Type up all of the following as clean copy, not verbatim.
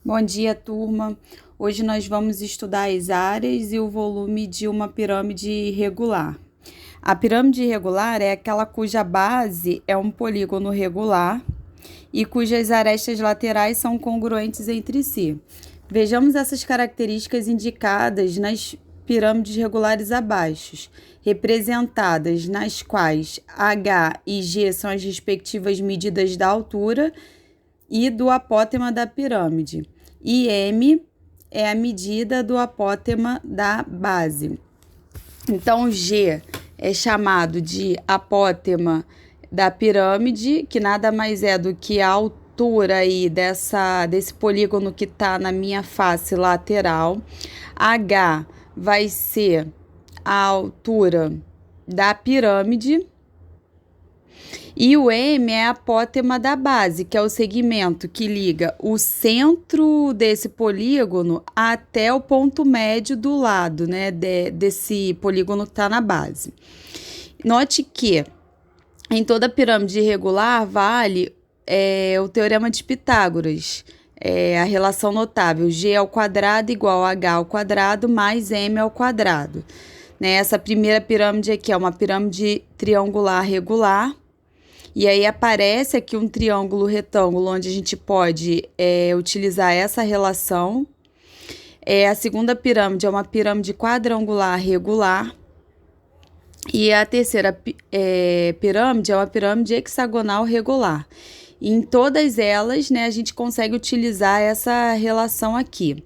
Bom dia, turma. Hoje nós vamos estudar as áreas e o volume de uma pirâmide irregular. A pirâmide irregular é aquela cuja base é um polígono regular e cujas arestas laterais são congruentes entre si. Vejamos essas características indicadas nas pirâmides regulares abaixo, representadas nas quais H e G são as respectivas medidas da altura e do apótema da pirâmide, e M é a medida do apótema da base. Então, G é chamado de apótema da pirâmide, que nada mais é do que a altura aí desse polígono que está na minha face lateral. H vai ser a altura da pirâmide. E o M é a apótema da base, que é o segmento que liga o centro desse polígono até o ponto médio do lado, né, desse polígono que está na base. Note que em toda pirâmide irregular vale o teorema de Pitágoras, a relação notável G ao quadrado igual a H ao quadrado mais M ao quadrado. Né, essa primeira pirâmide aqui é uma pirâmide triangular regular. E aí aparece aqui um triângulo retângulo onde a gente pode utilizar essa relação. A segunda pirâmide é uma pirâmide quadrangular regular. E a terceira pirâmide é uma pirâmide hexagonal regular. E em todas elas, né, a gente consegue utilizar essa relação aqui.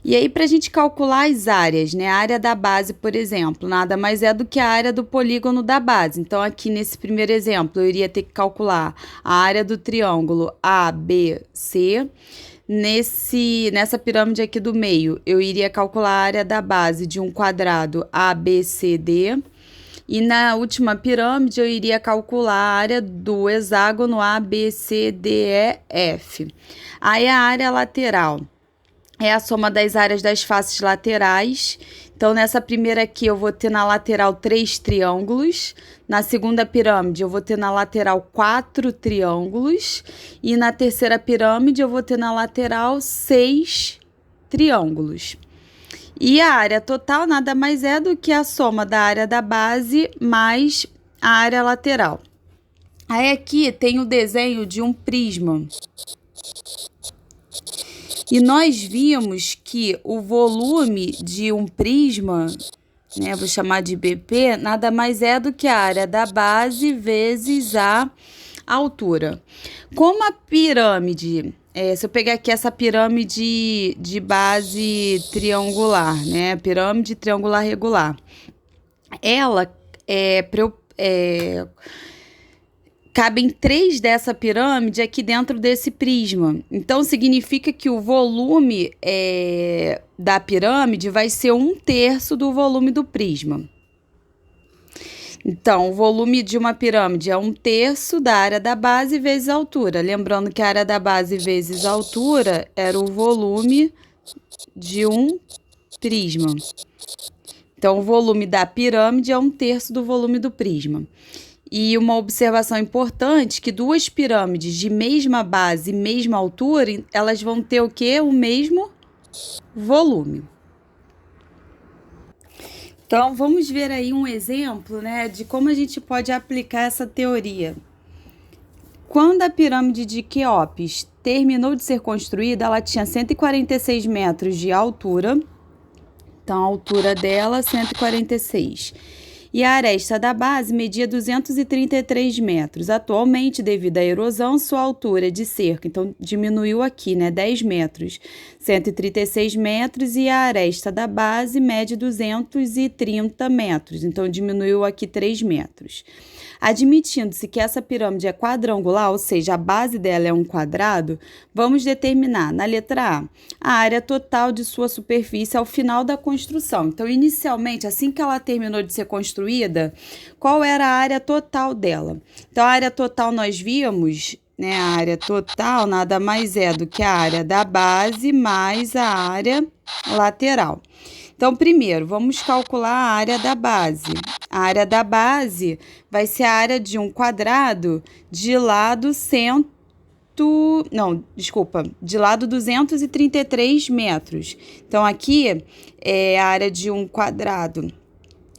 E aí, para a gente calcular as áreas, né? A área da base, por exemplo, nada mais é do que a área do polígono da base. Então, aqui nesse primeiro exemplo, eu iria ter que calcular a área do triângulo ABC. Nessa pirâmide aqui do meio, eu iria calcular a área da base de um quadrado ABCD. E na última pirâmide, eu iria calcular a área do hexágono ABCDEF. Aí, a área lateral é a soma das áreas das faces laterais. Então, nessa primeira aqui, eu vou ter na lateral 3 triângulos. Na segunda pirâmide, eu vou ter na lateral 4 triângulos. E na terceira pirâmide, eu vou ter na lateral 6 triângulos. E a área total nada mais é do que a soma da área da base mais a área lateral. Aí aqui tem o desenho de um prisma. E nós vimos que o volume de um prisma, né, vou chamar de BP, nada mais é do que a área da base vezes a altura. Como a pirâmide, se eu pegar aqui essa pirâmide de base triangular, né, pirâmide triangular regular, ela cabem 3 dessa pirâmide aqui dentro desse prisma. Então, significa que o volume da pirâmide vai ser 1/3 do volume do prisma. Então, o volume de uma pirâmide é 1/3 da área da base vezes a altura. Lembrando que a área da base vezes a altura era o volume de um prisma. Então, o volume da pirâmide é 1/3 do volume do prisma. E uma observação importante, que duas pirâmides de mesma base e mesma altura, elas vão ter o quê? O mesmo volume. Então, vamos ver aí um exemplo, né, de como a gente pode aplicar essa teoria. Quando a pirâmide de Quéops terminou de ser construída, ela tinha 146 metros de altura. Então, a altura dela, 146. E a aresta da base media 233 metros. Atualmente, devido à erosão, sua altura é de cerca, então diminuiu aqui, né, 10 metros, 136 metros, e a aresta da base mede 230 metros, então diminuiu aqui 3 metros. Admitindo-se que essa pirâmide é quadrangular, ou seja, a base dela é um quadrado, vamos determinar, na letra A área total de sua superfície ao final da construção. Então, inicialmente, assim que ela terminou de ser construída, qual era a área total dela? Então, a área total nós vimos, né, a área total nada mais é do que a área da base mais a área lateral. Então, primeiro, vamos calcular a área da base. A área da base vai ser a área de um quadrado de lado Não, desculpa, de lado 233 metros. Então, aqui é a área de um quadrado.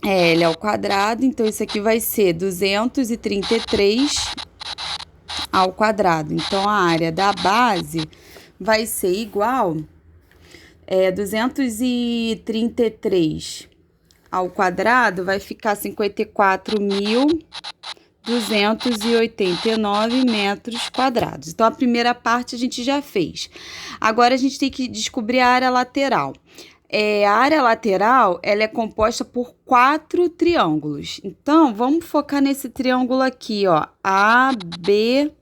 L ao quadrado, então isso aqui vai ser 233 ao quadrado. Então, a área da base vai ser igual 233 ao quadrado, vai ficar 54.289 metros quadrados. Então, a primeira parte a gente já fez. Agora, a gente tem que descobrir a área lateral. A área lateral, ela é composta por 4 triângulos. Então, vamos focar nesse triângulo aqui, ó, ABV.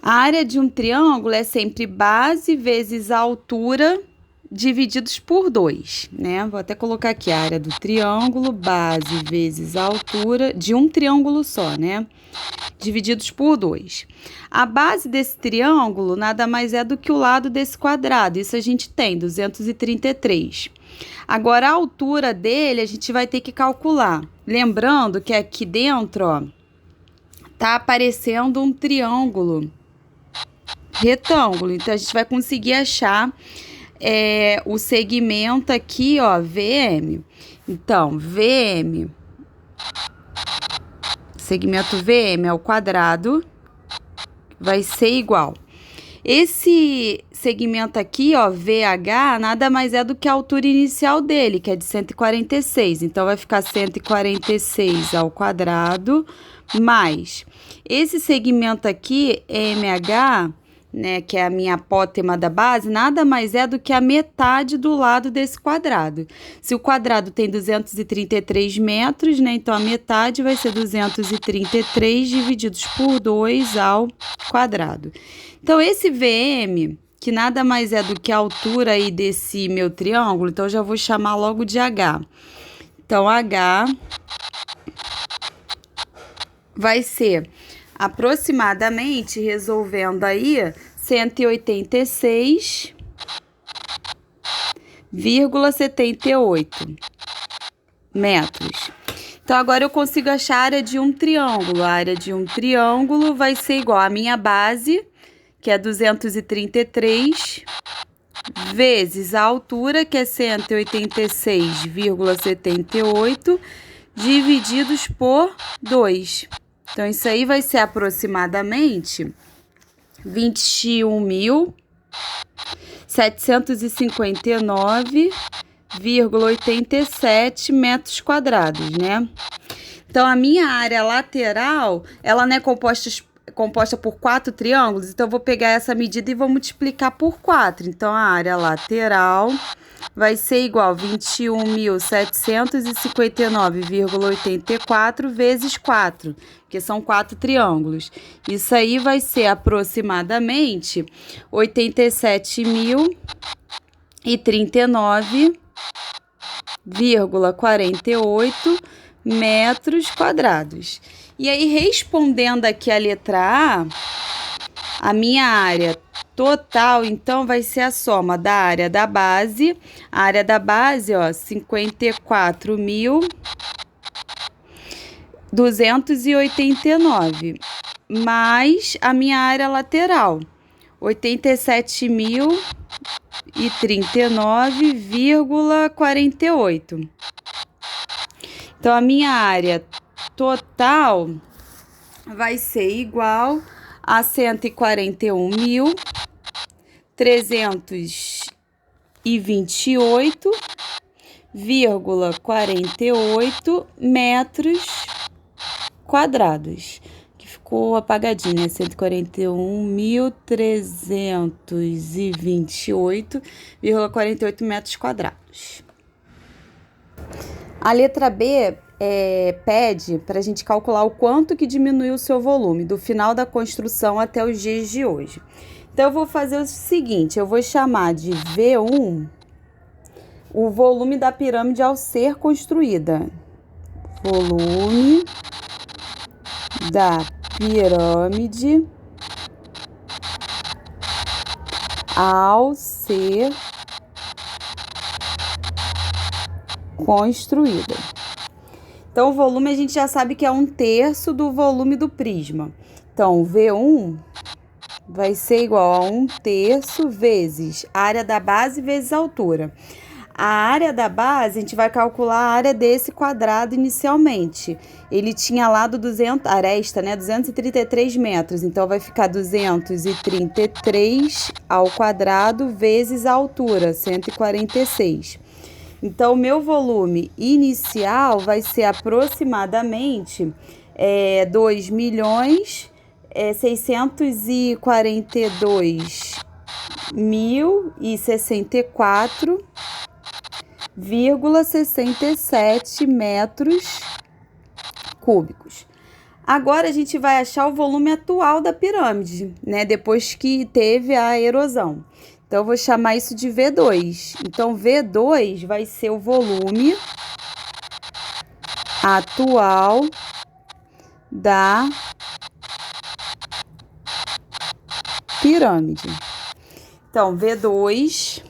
A área de um triângulo é sempre base vezes a altura divididos por 2, né? Vou até colocar aqui a área do triângulo, base vezes a altura de um triângulo só, né? Divididos por 2. A base desse triângulo nada mais é do que o lado desse quadrado. Isso a gente tem, 233. Agora, a altura dele a gente vai ter que calcular. Lembrando que aqui dentro, ó, tá aparecendo um triângulo retângulo. Então, a gente vai conseguir achar o segmento aqui, ó, VM. Então, VM, segmento VM ao quadrado vai ser igual. Esse segmento aqui, ó, VH, nada mais é do que a altura inicial dele, que é de 146. Então, vai ficar 146 ao quadrado, mais esse segmento aqui, MH, né, que é a minha apótema da base, nada mais é do que a metade do lado desse quadrado. Se o quadrado tem 233 metros, né, então a metade vai ser 233 divididos por 2 ao quadrado. Então, esse VM, que nada mais é do que a altura aí desse meu triângulo, então eu já vou chamar logo de H. Então, H vai ser aproximadamente, resolvendo aí, 186,78 metros. Então, agora eu consigo achar a área de um triângulo. A área de um triângulo vai ser igual à minha base, que é 233, vezes a altura, que é 186,78, divididos por 2. Então, isso aí vai ser aproximadamente 21.759,87 metros quadrados, né? Então, a minha área lateral, ela não é composta por 4 triângulos, então eu vou pegar essa medida e vou multiplicar por 4. Então, a área lateral vai ser igual a 21.759,84 vezes 4, porque são 4 triângulos. Isso aí vai ser aproximadamente 87.039,48 metros quadrados. E aí, respondendo aqui a letra A minha área total, então, vai ser a soma da área da base. A área da base, ó, 54.289, mais a minha área lateral, 87.039,48. Então, a minha área total vai ser igual a 141.328,48 metros quadrados. Que ficou apagadinho, né? 141.328,48 metros quadrados. A letra B pede para a gente calcular o quanto que diminuiu o seu volume do final da construção até os dias de hoje. Então, eu vou fazer o seguinte, eu vou chamar de V1 o volume da pirâmide ao ser construída. Volume da pirâmide ao ser construída. Então, o volume a gente já sabe que é 1/3 do volume do prisma. Então, V1 vai ser igual a 1/3 vezes a área da base vezes a altura. A área da base, a gente vai calcular a área desse quadrado inicialmente. Ele tinha lá do 200, aresta, né? 233 metros. Então, vai ficar 233 ao quadrado vezes a altura, 146. Então, o meu volume inicial vai ser aproximadamente 2.642.064,67 metros cúbicos. Agora a gente vai achar o volume atual da pirâmide, né? Depois que teve a erosão. Então, eu vou chamar isso de V2. Então, V2 vai ser o volume atual da pirâmide. Então, V2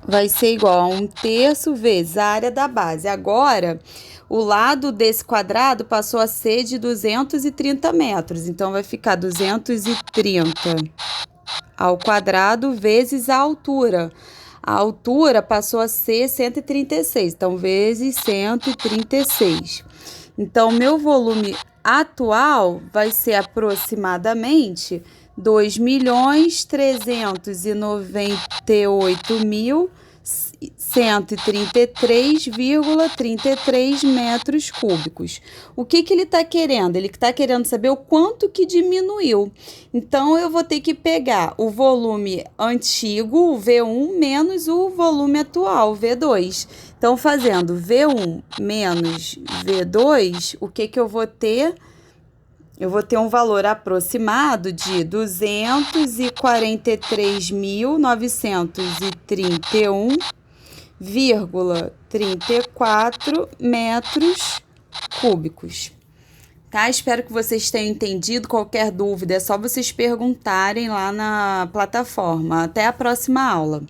vai ser igual a 1/3 vezes a área da base. Agora, o lado desse quadrado passou a ser de 230 metros. Então, vai ficar 230 ao quadrado vezes a altura. A altura passou a ser 136, então vezes 136. Então, meu volume atual vai ser aproximadamente 2.398.133,33 metros cúbicos. O que ele está querendo? Ele está querendo saber o quanto que diminuiu. Então, eu vou ter que pegar o volume antigo, o V1, menos o volume atual, o V2. Então, fazendo V1 menos V2, o que eu vou ter? Eu vou ter um valor aproximado de 243.931,34 metros cúbicos. Tá? Espero que vocês tenham entendido. Qualquer dúvida é só vocês perguntarem lá na plataforma. Até a próxima aula.